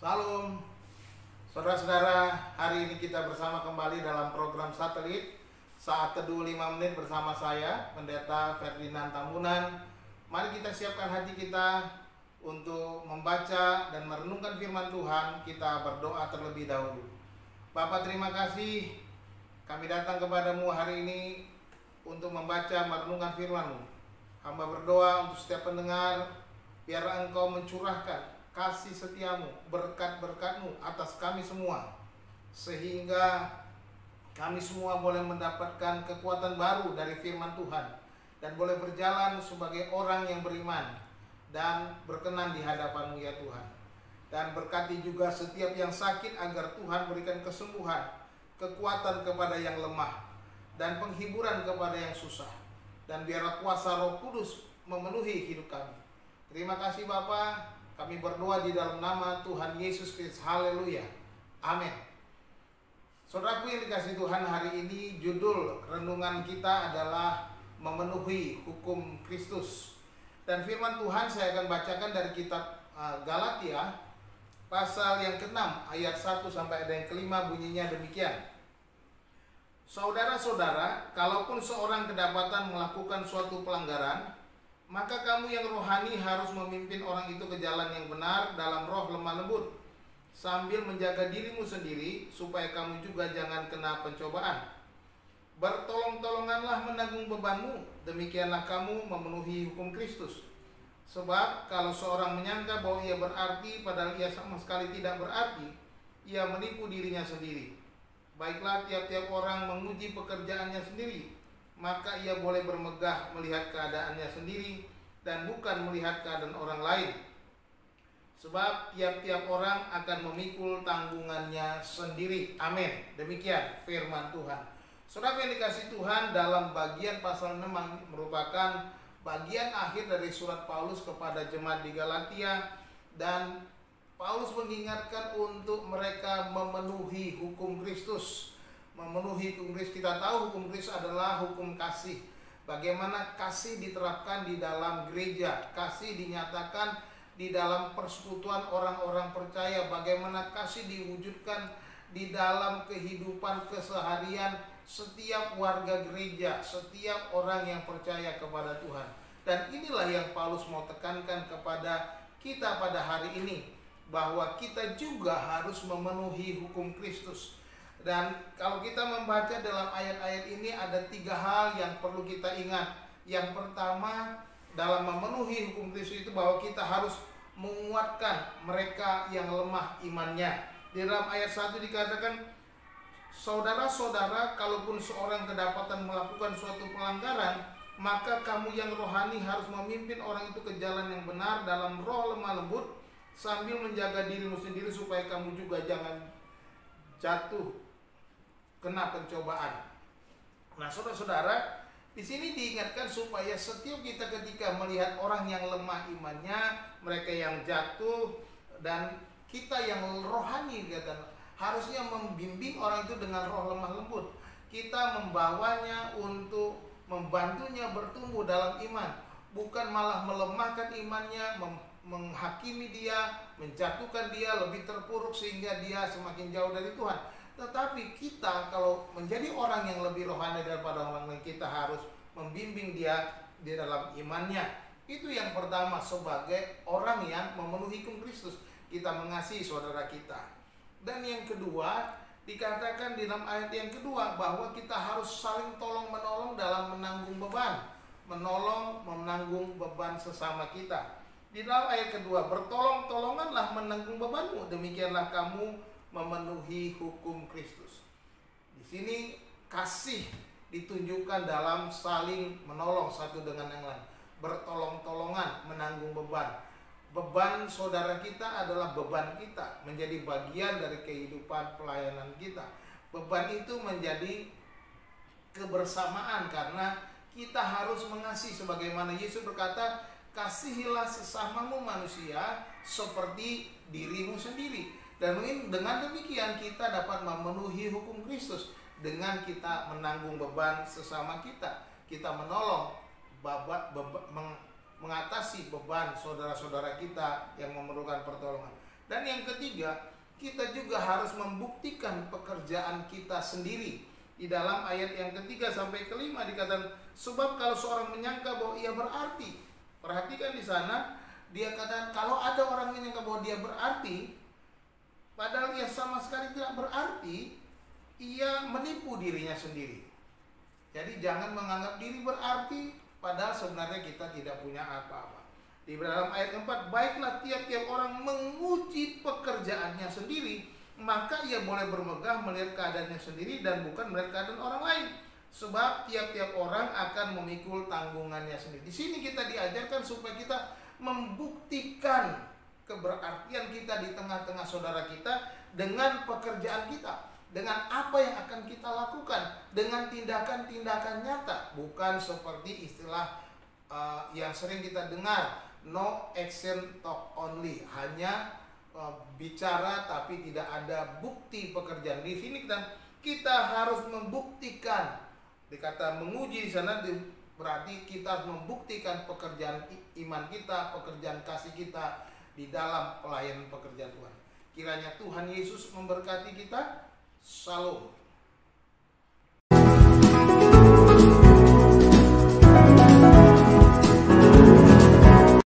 Salam, saudara-saudara. Hari ini kita bersama kembali dalam program satelit Saat Teduh 5 menit bersama saya, Pendeta Ferdinand Tambunan. Mari kita siapkan hati kita untuk membaca dan merenungkan firman Tuhan. Kita berdoa terlebih dahulu. Bapa, terima kasih kami datang kepadamu hari ini untuk membaca merenungkan firman-Mu. Hamba berdoa untuk setiap pendengar, biar Engkau mencurahkan kasih setiamu, berkat-berkatmu atas kami semua, sehingga kami semua boleh mendapatkan kekuatan baru dari firman Tuhan dan boleh berjalan sebagai orang yang beriman dan berkenan di hadapan-Mu ya Tuhan. Dan berkati juga setiap yang sakit agar Tuhan berikan kesembuhan, kekuatan kepada yang lemah, dan penghiburan kepada yang susah. Dan biarlah kuasa Roh Kudus memenuhi hidup kami. Terima kasih Bapa. Kami berdoa di dalam nama Tuhan Yesus Kristus. Haleluya. Amin. Saudaraku yang dikasihi Tuhan, hari ini judul renungan kita adalah memenuhi hukum Kristus. Dan firman Tuhan saya akan bacakan dari kitab Galatia pasal yang ke-6 ayat 1 sampai ada yang ke-5, bunyinya demikian. Saudara-saudara, kalaupun seorang kedapatan melakukan suatu pelanggaran, maka kamu yang rohani harus memimpin orang itu ke jalan yang benar dalam roh lemah lembut, sambil menjaga dirimu sendiri supaya kamu juga jangan kena pencobaan. Bertolong-tolonganlah menanggung bebanmu, demikianlah kamu memenuhi hukum Kristus. Sebab kalau seorang menyangka bahwa ia berarti padahal ia sama sekali tidak berarti, ia menipu dirinya sendiri. Baiklah, tiap-tiap orang menguji pekerjaannya sendiri, maka ia boleh bermegah melihat keadaannya sendiri dan bukan melihat keadaan orang lain. Sebab tiap-tiap orang akan memikul tanggungannya sendiri. Amin. Demikian firman Tuhan. Saudara yang dikasihi Tuhan, dalam bagian pasal 6 merupakan bagian akhir dari surat Paulus kepada jemaat di Galatia, dan Paulus mengingatkan untuk mereka memenuhi hukum Kristus. Memenuhi hukum Kristus. Kita tahu hukum Kristus adalah hukum kasih. Bagaimana kasih diterapkan di dalam gereja, kasih dinyatakan di dalam persekutuan orang-orang percaya, bagaimana kasih diwujudkan di dalam kehidupan keseharian setiap warga gereja, setiap orang yang percaya kepada Tuhan. Dan inilah yang Paulus mau tekankan kepada kita pada hari ini, bahwa kita juga harus memenuhi hukum Kristus. Dan kalau kita membaca dalam ayat-ayat ini ada 3 hal yang perlu kita ingat. Yang pertama, dalam memenuhi hukum Kristus itu bahwa kita harus menguatkan mereka yang lemah imannya. Di dalam ayat 1 dikatakan, saudara-saudara, kalaupun seorang kedapatan melakukan suatu pelanggaran, maka kamu yang rohani harus memimpin orang itu ke jalan yang benar dalam roh lemah lembut, sambil menjaga dirimu sendiri supaya kamu juga jangan jatuh kena pencobaan. Nah, saudara-saudara, di sini diingatkan supaya setiap kita ketika melihat orang yang lemah imannya, mereka yang jatuh, dan kita yang rohani, harusnya membimbing orang itu dengan roh lemah lembut. Kita membawanya untuk membantunya bertumbuh dalam iman, bukan malah melemahkan imannya, menghakimi dia, menjatuhkan dia lebih terpuruk sehingga dia semakin jauh dari Tuhan. Tetapi kita kalau menjadi orang yang lebih rohani daripada orang lain, kita harus membimbing dia di dalam imannya. Itu yang pertama, sebagai orang yang memenuhi hukum Kristus, kita mengasihi saudara kita. Dan yang kedua, dikatakan di dalam ayat yang kedua bahwa kita harus saling tolong-menolong dalam menanggung beban, menanggung beban sesama kita. Di dalam ayat kedua, bertolong-tolonganlah menanggung bebanmu, demikianlah kamu memenuhi hukum Kristus. Di sini kasih ditunjukkan dalam saling menolong satu dengan yang lain. Bertolong-tolongan menanggung beban. Beban saudara kita adalah beban kita, menjadi bagian dari kehidupan pelayanan kita. Beban itu menjadi kebersamaan karena kita harus mengasihi, sebagaimana Yesus berkata, kasihilah sesamamu manusia seperti dirimu sendiri. Dan dengan demikian kita dapat memenuhi hukum Kristus dengan kita menanggung beban sesama kita. Kita menolong mengatasi beban saudara-saudara kita yang memerlukan pertolongan. Dan yang ketiga, kita juga harus membuktikan pekerjaan kita sendiri. Di dalam ayat yang ketiga sampai kelima dikatakan, sebab kalau seorang menyangka bahwa ia berarti, perhatikan di sana, dia katakan kalau ada orang menyangka bahwa dia berarti, padahal ia sama sekali tidak berarti, ia menipu dirinya sendiri. Jadi jangan menganggap diri berarti, padahal sebenarnya kita tidak punya apa-apa. Di dalam ayat 4, baiklah tiap-tiap orang menguji pekerjaannya sendiri, maka ia boleh bermegah melihat keadaannya sendiri dan bukan melihat keadaan orang lain. Sebab tiap-tiap orang akan memikul tanggungannya sendiri. Di sini kita diajarkan supaya kita membuktikan keberartian kita di tengah-tengah saudara kita dengan pekerjaan kita, dengan apa yang akan kita lakukan, dengan tindakan-tindakan nyata, bukan seperti istilah yang sering kita dengar, no action talk only, hanya bicara tapi tidak ada bukti pekerjaan. Di sini kita harus membuktikan. Dikata menguji di sana berarti kita harus membuktikan pekerjaan iman kita, pekerjaan kasih kita di dalam pelayanan pekerjaan Tuhan. Kiranya Tuhan Yesus memberkati kita. Shalom.